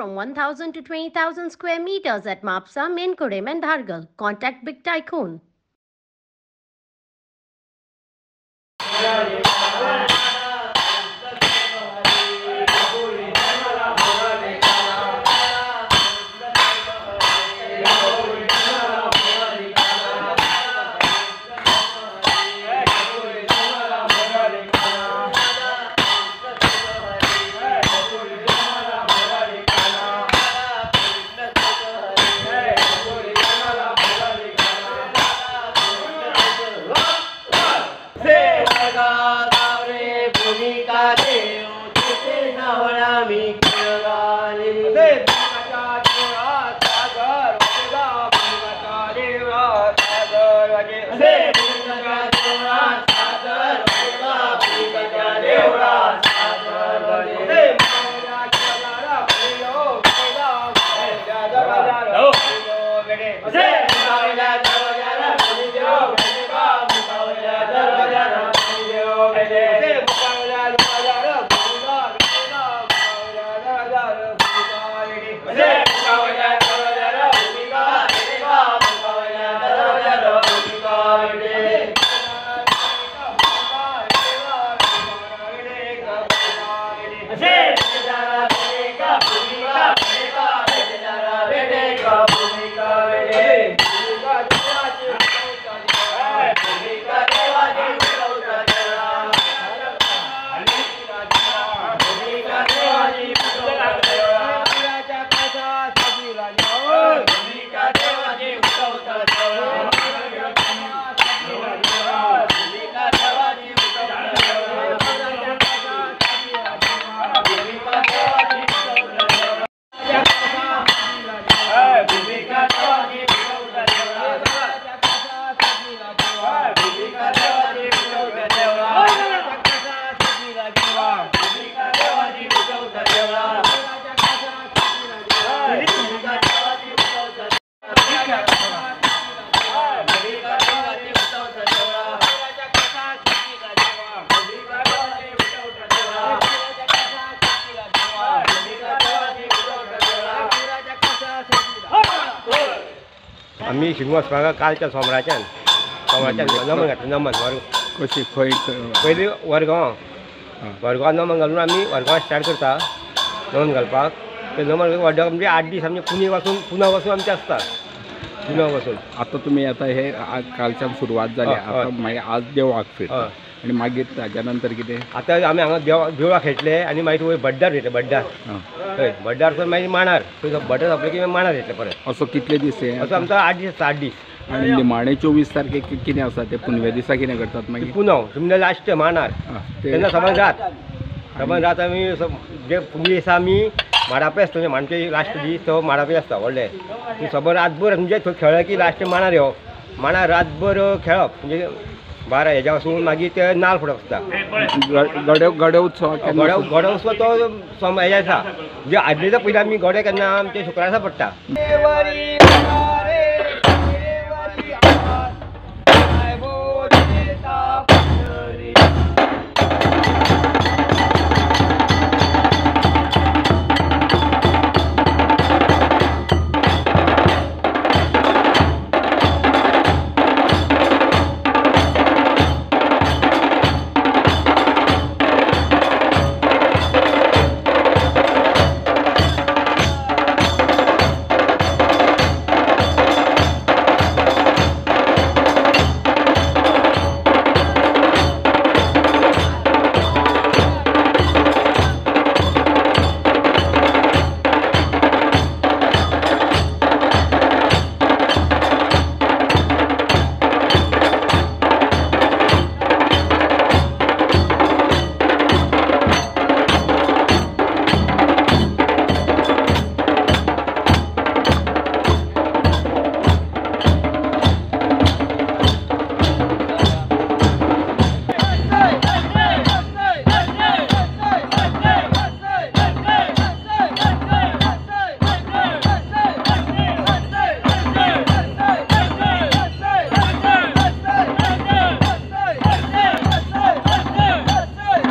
from 1,000 to 20,000 square meters at Mapsa, Menkodem and Dhargal. Contact Big Tycoon. आम्ही शिगमोत्सवाक कालच्या सोमराच्यान नमन घातलें नमन कशी खंय पयलीं वरगांव नमन घालून आमी वरगांव स्टार्ट करता नमन घालपाक ते नमन वरगांव म्हणजे 8 दीस आमचे पुना वचून आमचे आसता पुना वचून आतां तुमी आतां हे कालच्यान सुरवात जाली आतां मागीर आज देवळाक फिरता आनी मागीर ताच्या नंतर कितें आतां आमी हांगा देवळाक खेळटले आनी मागीर वयर बड्डार खेळटले बड्डार हय बड्डारसून मागीर मांडार थंय बड्डार सोंपलें की मांडार खेळटले परत असो कितले दीस असो आमचो 8 दीस आसता 8 दीस आनी निमाणे 24 तारखेक कितें आसा ते पुनवे दिसा कितें करतात मागीर पुनव म्हणजे लास्ट मांडार तेन्ना समज रात आमी जे पुनवे दिसा आमी माडापे आसता माणके लास्ट दीस तो माडापे आसता व्हडले समज रातभर म्हणजे थंय खेळ्ळे की लास्ट मांडार येवप मांडार रातभर खेळप म्हणजे 12 हेज्या वचून मागीर ते नाल्ल फोडप आसता गडे उत्सव तो हेजे आसा म्हणजे आदलेच्या पयलीं आमी गडे केन्ना आमचे शुक्रारा पडटा